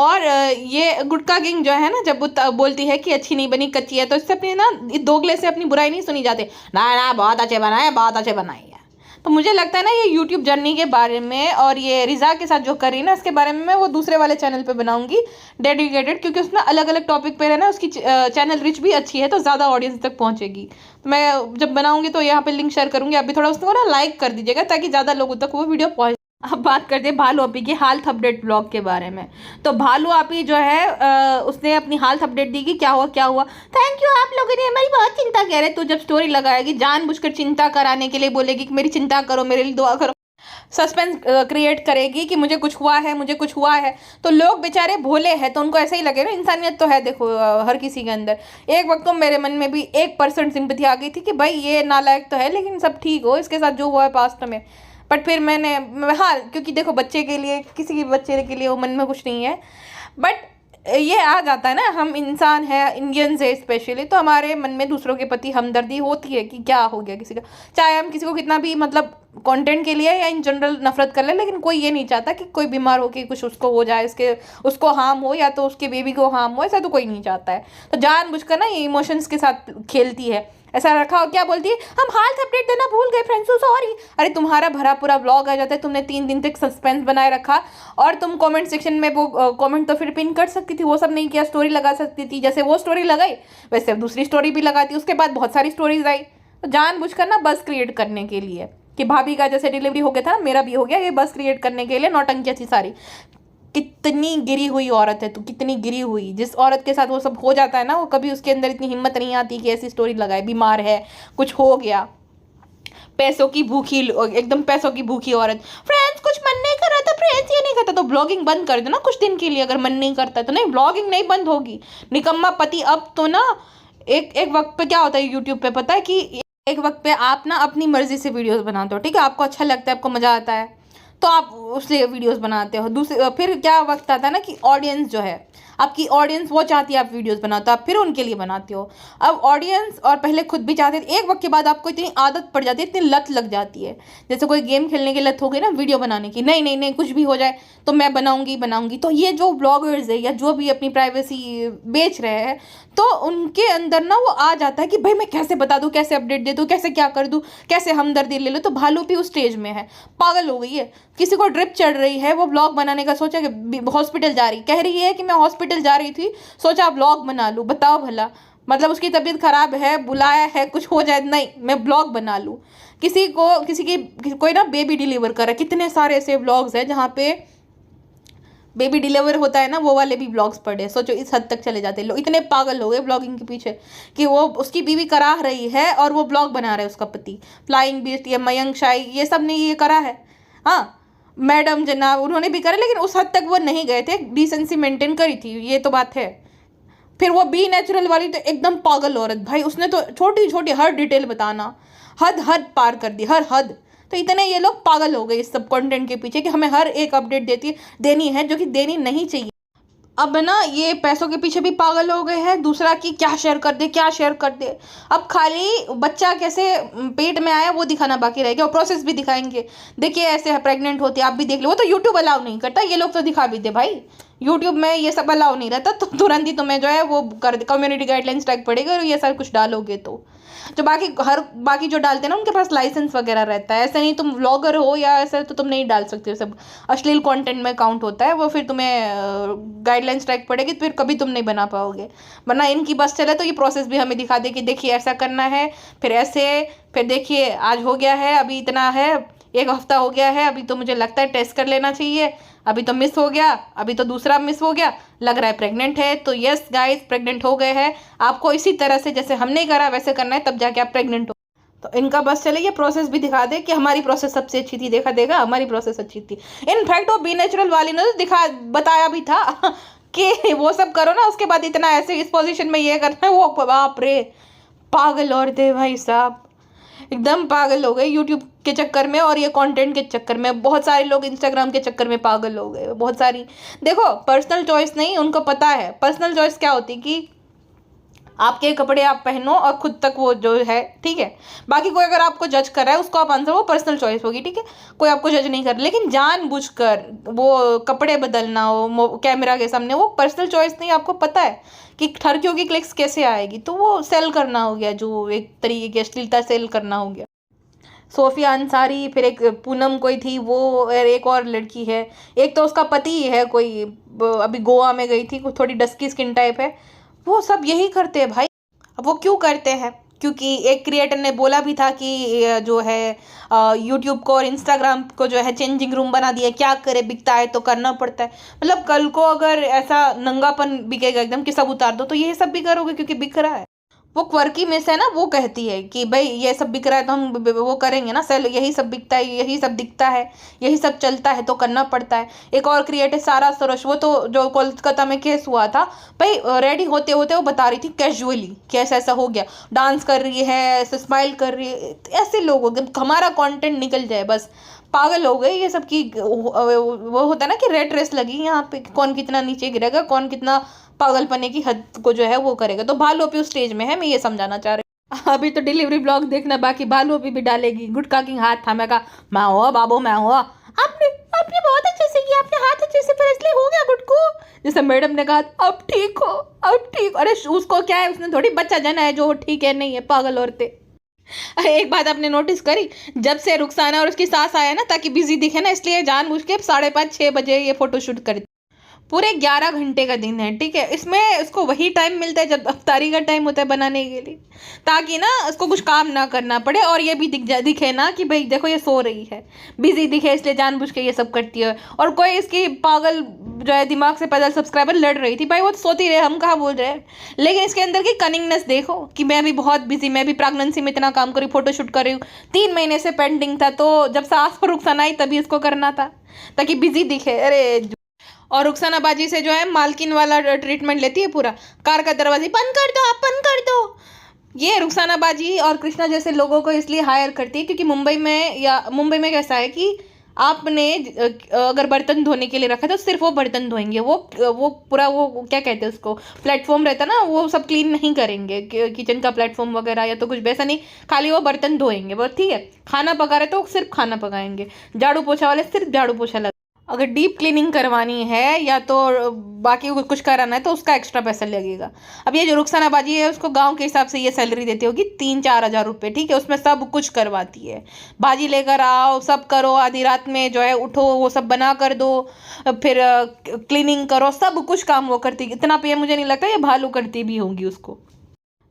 और ये गुटका किंग जो है ना, जब वो बोलती है कि अच्छी नहीं बनी, कच्ची है, तो इससे अपनी ना दोगले से अपनी बुराई नहीं सुनी जाती, ना ना बहुत अच्छे बनाए, बहुत अच्छे बनाई है। तो मुझे लगता है ना ये यूट्यूब जर्नी के बारे में और ये रिजा के साथ जो कर रही है ना, इसके बारे में मैं वो दूसरे वाले चैनल पे बनाऊंगी डेडिकेटेड, क्योंकि उसमें अलग अलग टॉपिक पे है ना, उसकी चैनल रिच भी अच्छी है, तो ज़्यादा ऑडियंस तक पहुंचेगी। तो मैं जब बनाऊंगी तो यहाँ पे लिंक शेयर करूंगी, आप भी थोड़ा उसको ना लाइक कर दीजिएगा ताकि ज़्यादा लोगों तक वो वीडियो पहुँच। अब बात करते हैं भालू आपी की हेल्थ अपडेट ब्लॉग के बारे में। तो भालू आपी जो है उसने अपनी हेल्थ अपडेट दी कि क्या हुआ क्या हुआ। थैंक यू, आप लोगों ने हमारी बहुत चिंता कह रहे। तो जब स्टोरी लगाएगी जानबूझकर चिंता कराने के लिए बोलेगी कि मेरी चिंता करो, मेरे लिए दुआ करो, सस्पेंस क्रिएट करेगी कि मुझे कुछ हुआ है, मुझे कुछ हुआ है। तो लोग बेचारे भोले हैं तो उनको ऐसे ही लगे ना, इंसानियत तो है देखो हर किसी के अंदर। एक वक्त तो मेरे मन में भी 1% सिंपैथी आ गई थी कि भाई ये नालायक तो है, लेकिन सब ठीक हो, इसके साथ जो हुआ है पास्ट में। बट फिर मैंने, हाँ क्योंकि देखो बच्चे के लिए, किसी के बच्चे के लिए वो मन में कुछ नहीं है, बट ये आ जाता है ना, हम इंसान हैं, इंडियंस है स्पेशली, तो हमारे मन में दूसरों के प्रति हमदर्दी होती है कि क्या हो गया किसी का, चाहे हम किसी को कितना भी मतलब कंटेंट के लिए या इन जनरल नफरत कर ले, लेकिन कोई ये नहीं चाहता कि कोई बीमार हो कि कुछ उसको हो जाए, उसको हार्म हो या तो उसके बेबी को हार्म हो, ऐसा तो कोई नहीं चाहता है। तो जानबूझकर ना ये इमोशंस के साथ खेलती है, ऐसा रखा हो। क्या बोलती है, हम हेल्थ अपडेट देना भूल गए फ्रेंड्स, सॉरी। अरे तुम्हारा भरा पूरा ब्लॉग आ जाता है, तुमने 3 दिन तक सस्पेंस बनाए रखा, और तुम कमेंट सेक्शन में वो कमेंट तो फिर पिन कर सकती थी, वो सब नहीं किया, स्टोरी लगा सकती थी, जैसे वो स्टोरी लगाई वैसे दूसरी स्टोरी भी लगाती, उसके बाद बहुत सारी स्टोरीज आई। तो जानबूझकर ना बस क्रिएट करने के लिए कि भाभी का जैसे डिलीवरी हो गया था, मेरा भी हो गया, ये बस क्रिएट करने के लिए नौटंकी थी सारी। कितनी गिरी हुई औरत है, तो कितनी गिरी हुई, जिस औरत के साथ वो सब हो जाता है ना, वो कभी उसके अंदर इतनी हिम्मत नहीं आती कि ऐसी स्टोरी लगाए, बीमार है, कुछ हो गया, पैसों की भूखी, एकदम पैसों की भूखी औरत। फ्रेंड्स कुछ मन नहीं कर रहा था फ्रेंड्स, ये नहीं करता तो ब्लॉगिंग बंद कर दो ना कुछ दिन के लिए, अगर मन नहीं करता तो। नहीं, ब्लॉगिंग नहीं बंद होगी निकम्मा पति। अब तो ना एक वक्त पे क्या होता है यूट्यूब पे, पता है कि एक वक्त पे आप ना अपनी मर्जी से वीडियोस बनाते हो, ठीक है, आपको अच्छा लगता है, आपको मज़ा आता है, तो आप उससे वीडियोस बनाते हो। दूसरे फिर क्या वक्त आता है ना कि ऑडियंस जो है आपकी, ऑडियंस वो चाहती है आप वीडियोस बनाते हो, आप फिर उनके लिए बनाते हो। अब ऑडियंस और पहले खुद भी चाहते थे, एक वक्त के बाद आपको इतनी आदत पड़ जाती है, इतनी लत लग जाती है, जैसे कोई गेम खेलने की लत हो गई ना, वीडियो बनाने की, नहीं नहीं नहीं कुछ भी हो जाए तो मैं बनाऊंगी। तो ये जो ब्लॉगर्स है या जो भी अपनी प्राइवेसी बेच रहे हैं, तो उनके अंदर ना वो आ जाता है कि भाई मैं कैसे बता दूँ, कैसे अपडेट दे दूँ, कैसे क्या कर दूँ, कैसे हमदर्दी ले लो। तो भालू भी उस स्टेज में है, पागल हो गई है। किसी को ड्रिप चढ़ रही है, वो ब्लॉग बनाने का सोचा कि हॉस्पिटल जा रही, कह रही है कि मैं हॉस्पिटल जा रही थी, सोचा ब्लॉग बना लूँ। बताओ भला, मतलब उसकी तबीयत खराब है, बुलाया है, कुछ हो जाए, नहीं मैं ब्लॉग बना लूँ। कोई ना बेबी डिलीवर कर रहा है, कितने सारे ऐसे ब्लॉग्स हैं जहाँ पे बेबी डिलीवर होता है ना, वो वाले भी ब्लॉग्स पढ़े। सोचो इस हद तक चले जाते हैं लोग, इतने पागल हो गए ब्लॉगिंग के पीछे कि वो उसकी बीवी करा रही है और वो ब्लॉग बना रहा है उसका पति। फ्लाइंग बीस्ट, ये मयंक शाही, ये सब ने ये करा है, हाँ मैडम जनाब उन्होंने भी करा, लेकिन उस हद तक वो नहीं गए थे, डिसेंसी मेंटेन करी थी, ये तो बात है। फिर वो बी नेचुरल वाली तो एकदम पागल औरत भाई, उसने तो छोटी छोटी हर डिटेल बताना, हद पार कर दी, हर हद। तो इतने ये लोग पागल हो गए इस सब कंटेंट के पीछे कि हमें हर एक अपडेट देनी है, जो कि देनी नहीं चाहिए। अब ना ये पैसों के पीछे भी पागल हो गए हैं, दूसरा कि क्या शेयर कर दे, क्या शेयर कर दे। अब खाली बच्चा कैसे पेट में आया वो दिखाना बाकी रह गया, और प्रोसेस भी दिखाएंगे, देखिए ऐसे प्रेग्नेंट होती है, आप भी देख लो। वो तो यूट्यूब अलाउ नहीं करता, ये लोग तो दिखा भी दे भाई, यूट्यूब में ये सब अलाउ नहीं रहता, तो तुरंत ही तुम्हें जो है वो कर कम्युनिटी गाइडलाइन स्ट्राइक पड़ेगा, और ये सब कुछ डालोगे तो। जो बाकी जो डालते हैं ना, उनके पास लाइसेंस वगैरह रहता है, ऐसे नहीं तुम व्लॉगर हो या ऐसे तो तुम नहीं डाल सकते हो, सब अश्लील कंटेंट में काउंट होता है वो, फिर तुम्हें गाइडलाइन स्ट्राइक पड़ेगी, फिर कभी तुम नहीं बना पाओगे। वरना इनकी बस चले तो ये प्रोसेस भी हमें दिखा दे कि देखिए ऐसा करना है, फिर ऐसे, फिर देखिए आज हो गया है, अभी इतना है, 1 हफ्ता हो गया है, अभी तो मुझे लगता है टेस्ट कर लेना चाहिए, अभी तो मिस हो गया, अभी तो दूसरा मिस हो गया, लग रहा है प्रेग्नेंट है, तो यस गाइस प्रेग्नेंट हो गए हैं, आपको इसी तरह से जैसे हमने करा वैसे करना है, तब जाके आप प्रेग्नेंट हो। तो इनका बस चले ये प्रोसेस भी दिखा दे कि हमारी प्रोसेस सबसे अच्छी थी, देखा देगा हमारी प्रोसेस अच्छी थी। इनफैक्ट वो बी नेचुरल वाली ने तो बताया भी था कि वो सब करो ना, उसके बाद इतना ऐसे इस पोजीशन में ये करना है, वो बाप रे पागल औरतें भाई साहब। एकदम पागल हो गए यूट्यूब के चक्कर में और ये कंटेंट के चक्कर में। बहुत सारे लोग इंस्टाग्राम के चक्कर में पागल हो गए। बहुत सारी, देखो पर्सनल चॉइस नहीं, उनको पता है पर्सनल चॉइस क्या होती कि आपके कपड़े आप पहनो और खुद तक वो जो है, ठीक है। बाकी कोई अगर आपको जज कर रहा है उसको आप आंसर, वो पर्सनल चॉइस होगी, ठीक है। कोई आपको जज नहीं कर, लेकिन जानबूझकर वो कपड़े बदलना हो कैमरा के सामने, वो पर्सनल चॉइस नहीं। आपको पता है कि ठरकियों की क्लिक्स कैसे आएगी, तो वो सेल करना हो गया, जो एक तरीके की अश्लीलता सेल करना हो गया। सोफिया अंसारी, फिर एक पूनम कोई थी वो, और एक और लड़की है, एक तो उसका पति है कोई, अभी गोवा में गई थी, थोड़ी डस्की स्किन टाइप है। वो सब यही करते हैं भाई। अब वो क्यों करते हैं? क्योंकि एक क्रिएटर ने बोला भी था कि जो है यूट्यूब को और इंस्टाग्राम को जो है चेंजिंग रूम बना दिया, क्या करे, बिकता है तो करना पड़ता है। मतलब कल को अगर ऐसा नंगापन बिकेगा एकदम कि सब उतार दो, तो ये सब भी करोगे क्योंकि बिक रहा है। वो क्वर्की मिस है ना, वो कहती है कि भाई ये सब बिक रहा है तो हम वो करेंगे ना सेल, यही सब बिकता है, यही सब दिखता है, यही सब चलता है तो करना पड़ता है। एक और क्रिएटर सारा सरोश, वो तो जो कोलकाता में केस हुआ था भाई, रेडी होते होते वो बता रही थी कैजुअली कि ऐसा ऐसा हो गया, डांस कर रही है, ऐसे स्माइल कर रही है। ऐसे लोग हमारा कंटेंट निकल जाए बस, पागल हो गए ये सब की। वो होता है ना कि रेट रेस लगी यहाँ पे, कौन कितना नीचे गिरेगा, कौन कितना पागलपने की हद को जो है वो करेगा। तो भालू अभी उस स्टेज में है, मैं ये समझाना चाह रही हूँ। अभी तो डिलीवरी ब्लॉग देखना बाकी, भालू अभी भी डालेगी। गुटखा किंग हाथ थामेगा, मैं हो बाबू मैं हो, आपने आपने बहुत अच्छे से किया, आपने हाथ अच्छे से, फिर इसलिए हो गया गुटकू। जैसे मैडम ने कहा अब ठीक हो, अब ठीक। अरे उसको क्या है, उसने थोड़ी बच्चा जना है जो ठीक है, नहीं है, पागल औरतें। एक बात आपने नोटिस करी, जब से रुखसाना और उसकी सास आया ना, ताकि बिजी दिखे ना, इसलिए जानबूझ के 5:30-6 बजे ये फोटोशूट कर, पूरे 11 घंटे का दिन है, ठीक है। इसमें इसको वही टाइम मिलता है जब अफ्तारी का टाइम होता है बनाने के लिए, ताकि ना इसको कुछ काम ना करना पड़े और ये भी दिखे ना कि भाई देखो ये सो रही है, बिजी दिखे, इसलिए जानबूझ के ये सब करती है। और कोई इसकी पागल जो है दिमाग से पैदल सब्सक्राइबर लड़ रही थी, भाई वो तो सोती रहे, हम कहाँ बोल रहे हैं, लेकिन इसके अंदर की कनिंगनेस देखो कि मैं भी बहुत बिजी, मैं भी प्रेगनेंसी में इतना काम कर रही हूँ, फोटोशूट कर रही हूँ, 3 महीने से पेंडिंग था, तो जब सास पर रुखसाना आई तभी इसको करना था ताकि बिजी दिखे। अरे और रुखसाना बाजी से जो है मालकिन वाला ट्रीटमेंट लेती है पूरा, कार का दरवाजे बंद कर दो, आप बंद कर दो। ये रुखसाना बाजी और कृष्णा जैसे लोगों को इसलिए हायर करती है क्योंकि मुंबई में कैसा है कि आपने अगर बर्तन धोने के लिए रखा तो सिर्फ वो बर्तन धोएंगे, वो पूरा वो क्या कहते हैं उसको, प्लेटफॉर्म रहता ना, वो सब क्लीन नहीं करेंगे, किचन का प्लेटफॉर्म वगैरह या तो कुछ वैसा नहीं, खाली वो बर्तन धोएंगे बस, ठीक है। खाना पका रहे तो सिर्फ खाना पकाएंगे, झाड़ू पोछा वाले सिर्फ झाड़ू पोछा, अगर डीप क्लीनिंग करवानी है या तो बाकी कुछ कराना है तो उसका एक्स्ट्रा पैसा लगेगा। अब ये जो रुखसाना बाजी है उसको गांव के हिसाब से ये सैलरी देती होगी 3-4 हज़ार रुपये, ठीक है। उसमें सब कुछ करवाती है, भाजी लेकर आओ, सब करो, आधी रात में जो है उठो, वो सब बना कर दो, फिर क्लीनिंग करो, सब कुछ काम वो करती। इतना पे मुझे नहीं लगता ये भालू करती भी होंगी उसको।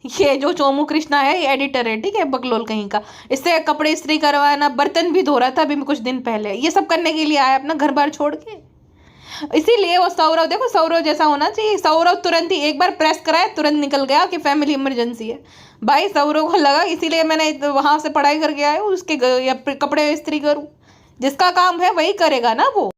ये जो चोमू कृष्णा है ये एडिटर है, ठीक है, बकलोल कहीं का, इससे कपड़े इस्त्री करवाना, बर्तन भी धो रहा था अभी कुछ दिन पहले, ये सब करने के लिए आया अपना घर बार छोड़ के। इसीलिए वो सौरव, देखो सौरव जैसा होना चाहिए, सौरव तुरंत ही एक बार प्रेस कराया तुरंत निकल गया कि फैमिली इमरजेंसी है। भाई सौरव को लगा, इसीलिए मैंने वहां से पढ़ाई करके आया हूँ, उसके कपड़े इस्त्री करूँ, जिसका काम है वही करेगा ना वो।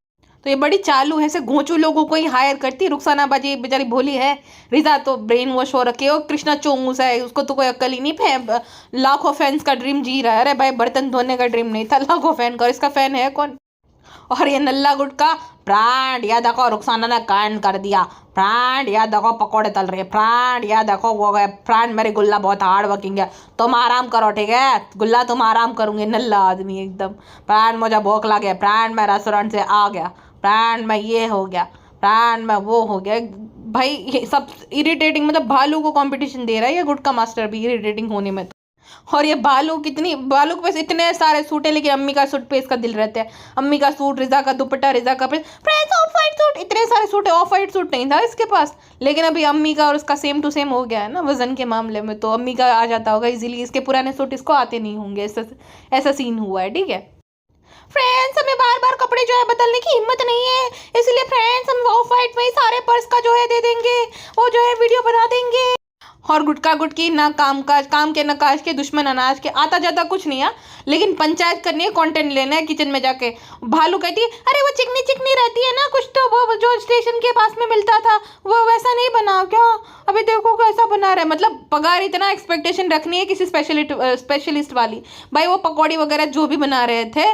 तो ये बड़ी चालू है, ऐसे घोंचू लोगों को ही हायर करती है। रुखसाना बाजी बेचारी भोली है, रिजा तो ब्रेन वॉश हो रखे हो, कृष्णा चोंगू सा है, उसको तो कोई अक्ल ही नहीं है, लाखों फैंस का ड्रीम जी रहा है। अरे भाई बर्तन धोने का ड्रीम नहीं था, लाखों फैन का, इसका फैन है कौन। और ये नल्ला गुटका ब्रांड, या देखो रुखसाना ने कांड कर दिया, ब्रांड, या देखो पकौड़े तल रहे, ब्रांड, या देखो वो गए, ब्रांड मेरी गुल्ला बहुत हार्ड वर्किंग है, तुम आराम करो, ठीक है गुल्ला, तुम आराम करूंगे। नल्ला आदमी एकदम, ब्रांड मुझे भूख लगे, ब्रांड मैं रेस्टोरेंट से आ गया, ब्रांड में ये हो गया, ब्रांड में वो हो गया। भाई ये सब इरिटेटिंग, मतलब भालू को कंपटीशन दे रहा है ये गुटका मास्टर भी इरिटेटिंग होने में। तो और ये भालू के पास इतने सारे सूट है, लेकिन अम्मी का सूट पे इसका दिल रहता है, अम्मी का सूट, रिजा का दुपट्टा, रिजा का प्रेस, ऑफ वाइट सूट, इतने सारे सूट है, ऑफ वाइट सूट नहीं था इसके पास, लेकिन अभी अम्मी का और उसका सेम टू सेम हो गया है ना वजन के मामले में, तो अम्मी का आ जाता होगा इजीली, इसके पुराने सूट इसको आते नहीं होंगे, ऐसा सीन हुआ है, ठीक है। फ्रेंड्स हमें बार बार कपड़े जो है बदलने की हिम्मत नहीं है, इसलिए फ्रेंड्स हम ऑफ वाइट में ही सारे पर्स का जो है दे देंगे, वो जो है वीडियो बना देंगे। और गुटका गुटकी ना काम काज, काम के न काज के, दुश्मन अनाज के, आता जाता कुछ नहीं है, लेकिन पंचायत करनी है, कंटेंट लेना है किचन में जाके। भालू कहती है अरे वो चिकनी चिकनी रहती है ना, कुछ तो वो जो स्टेशन के पास में मिलता था वो वैसा नहीं बना क्या, अभी देखो कैसा बना रहा है। मतलब पगार इतना एक्सपेक्टेशन रखनी है किसी स्पेशलिस्ट वाली। भाई वो पकौड़ी वगैरह जो भी बना रहे थे,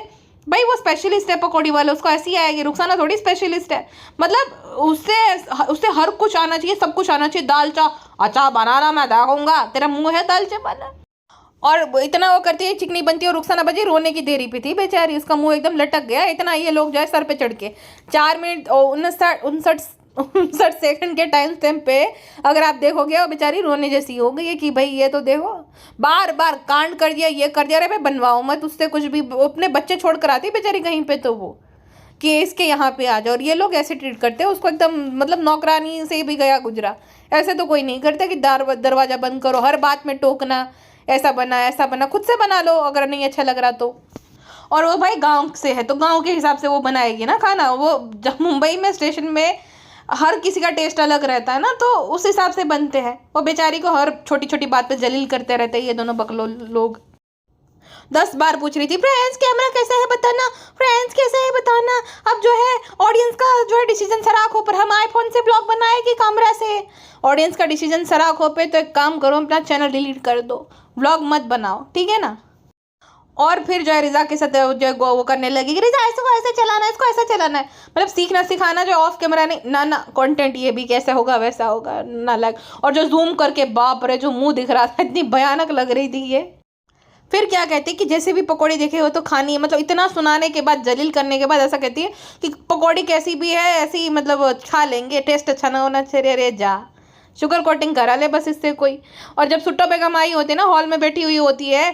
भाई वो स्पेशलिस्ट है पकौड़ी वाले, उसको ऐसी आएगी। रुखसाना थोड़ी स्पेशलिस्ट है, मतलब उससे उससे हर कुछ आना चाहिए, सब कुछ आना चाहिए। दाल चा अच्छा बनाना मैं देखूंगा, तेरा मुंह है दाल चा बना। और इतना वो करती है, चिकनी बनती है। और रुखसाना बजी रोने की देरी पे थी बेचारी, उसका मुंह एकदम लटक गया। इतना ये लोग जो है सर पे चढ़ के 4 मिनट 59 सेकंड के टाइम स्टैम्प पे अगर आप देखोगे वो बेचारी रोने जैसी हो गई है कि भाई ये तो देखो बार बार कांड कर दिया, ये कर दिया। अरे भाई बनवाओ मत उससे कुछ भी, अपने बच्चे छोड़ कर आती बेचारी कहीं पे तो वो कि इसके यहाँ पे आ जाओ। और ये लोग ऐसे ट्रीट करते हैं उसको, एकदम मतलब नौकरानी से भी गया गुजरा। ऐसे तो कोई नहीं करता कि दरवाजा बंद करो, हर बात में टोकना, ऐसा बना, खुद से बना लो अगर नहीं अच्छा लग रहा तो। और वो भाई गांव से है तो गांव के हिसाब से वो बनाएगी ना खाना। वो जब मुंबई में स्टेशन में हर किसी का टेस्ट अलग रहता है ना, तो उस हिसाब से बनते हैं। वो बेचारी को हर छोटी छोटी बात पे जलील करते रहते हैं ये दोनों बकलो लोग। 10 बार पूछ रही थी फ्रेंड्स कैमरा कैसा है बताना, फ्रेंड्स कैसा है बताना। अब जो है ऑडियंस का जो है डिसीजन सराख हो पर हम आईफोन से ब्लॉग बनाए कि कैमरा से। ऑडियंस का डिसीजन सराख हो पे तो एक काम करो, अपना चैनल डिलीट कर दो, ब्लॉग मत बनाओ, ठीक है ना। और फिर जो है रिजा के साथ जो है वो करने लगी कि रिजा इसको ऐसे चलाना है, इसको ऐसे चलाना है। मतलब सीखना सिखाना जो ऑफ कैमरा नहीं ना, ना कंटेंट ये भी कैसे होगा वैसा होगा ना लाइक। और जो जूम करके बाप रे जो मुंह दिख रहा था, इतनी भयानक लग रही थी ये। फिर क्या कहती है कि जैसे भी पकौड़ी देखे हो तो खानी है। मतलब इतना सुनाने के बाद, जलील करने के बाद ऐसा कहती है कि पकौड़ी कैसी भी है ऐसी मतलब खा लेंगे, टेस्ट अच्छा ना होना चाहिए। अरे जा शुगर कोटिंग करा ले बस इससे कोई। और जब सुट्टो बेगम आई होती है ना, हॉल में बैठी हुई होती है,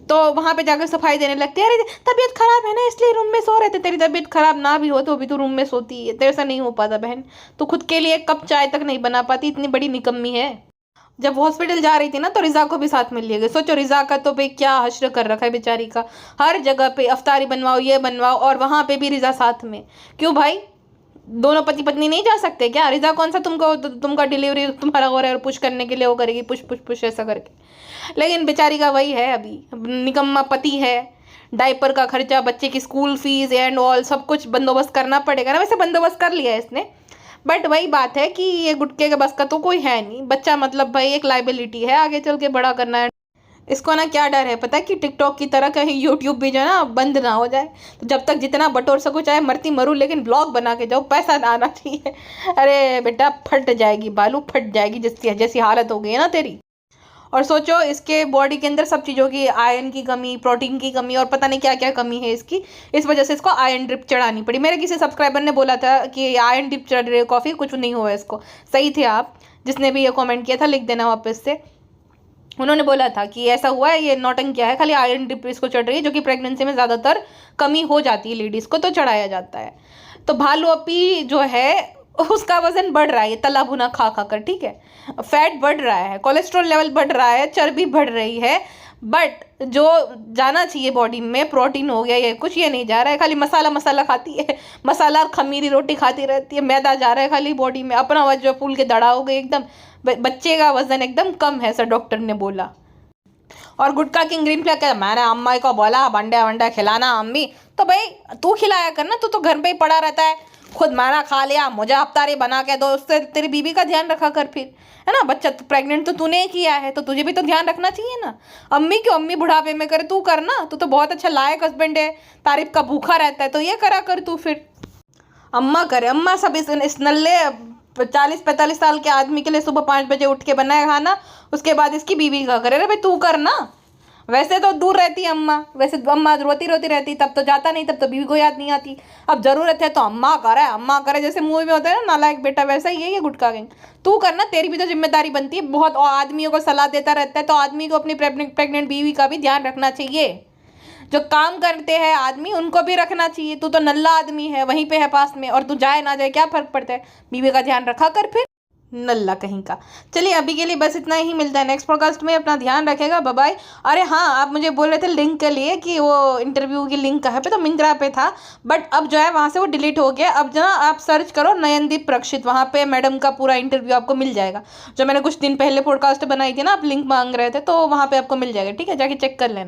तो वहाँ पे जाकर सफाई देने लगती है। अरे तबीयत खराब है ना इसलिए रूम में सो रहे थे, तेरी तबीयत खराब ना भी हो तो भी तो रूम में सोती है, तेरे से नहीं हो पाता बहन, तो खुद के लिए एक कप चाय तक नहीं बना पाती, इतनी बड़ी निकम्मी है। जब हॉस्पिटल जा रही थी ना तो रिजा को भी साथ में लिए गए। सोचो रिजा का तो भाई क्या हश्र कर रखा है बेचारी का, हर जगह पे अफ्तारी बनवाओ ये बनवाओ, और वहाँ पे भी रिजा साथ में। क्यों भाई दोनों पति पत्नी नहीं जा सकते क्या? रिजा कौन सा तुमका डिलीवरी तुम्हारा हो रहा है और पुश करने के लिए वो करेगी, पुश पुश पुश ऐसा करके। लेकिन बेचारी का वही है, अभी निकम्मा पति है, डायपर का खर्चा, बच्चे की स्कूल फीस एंड ऑल सब कुछ बंदोबस्त करना पड़ेगा ना। वैसे बंदोबस्त कर लिया है इसने, बट वही बात है कि ये गुटके के बस का तो कोई है नहीं। बच्चा मतलब भाई एक लाइबिलिटी है, आगे चल के बड़ा करना है इसको ना। क्या डर है पता है कि टिकटॉक की तरह कहीं यूट्यूब भी जो है ना बंद ना हो जाए। तो जब तक जितना बटोर सको चाहे मरती मरूँ, लेकिन ब्लॉग बना के जाओ, पैसा ना आना चाहिए। अरे बेटा फट जाएगी, बालू फट जाएगी, जैसी हालत हो गई है ना तेरी। और सोचो इसके बॉडी के अंदर सब चीज़ों की, आयरन की कमी, प्रोटीन की कमी और पता नहीं क्या क्या कमी है इसकी। इस वजह से इसको आयरन ड्रिप चढ़ानी पड़ी। मेरे किसी सब्सक्राइबर ने बोला था कि आयरन ड्रिप चढ़ रही है कॉफ़ी, कुछ नहीं हुआ इसको। सही थे आप, जिसने भी ये कमेंट किया था लिख देना वापस से। उन्होंने बोला था कि ऐसा हुआ है, ये नौटंकिया है, खाली आयरन ड्रिप इसको चढ़ रही है, जो कि प्रेगनेंसी में ज़्यादातर कमी हो जाती है लेडीज़ को, तो चढ़ाया जाता है। तो भालू अपी जो है उसका वजन बढ़ रहा है, तला भुना खा खा कर, ठीक है। फैट बढ़ रहा है, कोलेस्ट्रॉल लेवल बढ़ रहा है, चर्बी बढ़ रही है, बट जो जाना चाहिए बॉडी में प्रोटीन हो गया ये कुछ, ये नहीं जा रहा है। खाली मसाला मसाला खाती है, मसाला और खमीरी रोटी खाती रहती है, मैदा जा रहा है खाली बॉडी में। अपना वजन फूल के दड़ा हो गई एकदम, बच्चे का वजन एकदम कम है सर डॉक्टर ने बोला। और गुटखा किंग ग्रीन फ्लैग क्या, मैंने अम्मा को बोला बंडे वंडे खिलाना अम्मी, तो भाई तू खिलाया कर ना, तू तो घर पे ही पड़ा रहता है। खुद मैंने खा लिया, मुझे अफ्तारी बना के दो, उससे तेरी बीबी का ध्यान रखा कर फिर, है ना। बच्चा तो प्रेग्नेंट तो तूने ही किया है, तो तुझे भी तो ध्यान रखना चाहिए ना। अम्मी क्यों, अम्मी बुढ़ापे में करे, तू करना, तू तो बहुत अच्छा लायक हस्बैंड है, तारीफ का भूखा रहता है, तो ये करा कर तू फिर। अम्मा करे, अम्मा सब इस नल्ले 40-45 साल के आदमी के लिए सुबह 5 बजे उठ के बनाए खाना, उसके बाद इसकी बीवी का करे। अरे भाई तू करना। वैसे तो दूर रहती है अम्मा, वैसे अम्मा रोती रोती रहती, तब तो जाता नहीं, तब तो बीवी को याद नहीं आती। अब जरूरत है तो अम्मा करे, जैसे मूवी में होता है ना नालायक बेटा, वैसा ही है ये गुटखा गैंग। तू करना, तेरी भी तो जिम्मेदारी बनती है बहुत। और आदमियों को सलाह देता रहता है, तो आदमी को अपनी प्रेग्नेंट बीवी का भी ध्यान रखना चाहिए। जो काम करते हैं आदमी उनको भी रखना चाहिए। तू तो नल्ला आदमी है, वहीं पे है पास में, और तू जाए ना जाए क्या फर्क पड़ता है, बीवी का ध्यान रखा कर फिर। नल्ला कहीं का। चलिए अभी के लिए बस इतना ही, मिलता है नेक्स्ट पॉडकास्ट में, अपना ध्यान रखेगा, बाय बाय। अरे हाँ, आप मुझे बोल रहे थे लिंक के लिए कि वो इंटरव्यू की लिंक कहाँ पे, तो मिंत्रा पे था, बट अब जो है वहाँ से वो डिलीट हो गया। अब जो ना आप सर्च करो नयनदीप प्रक्षित, वहाँ पे मैडम का पूरा इंटरव्यू आपको मिल जाएगा। जो मैंने कुछ दिन पहले पॉडकास्ट बनाई थी ना, आप लिंक मांग रहे थे, तो वहाँ पे आपको मिल जाएगा, ठीक है, जाके चेक कर लेना।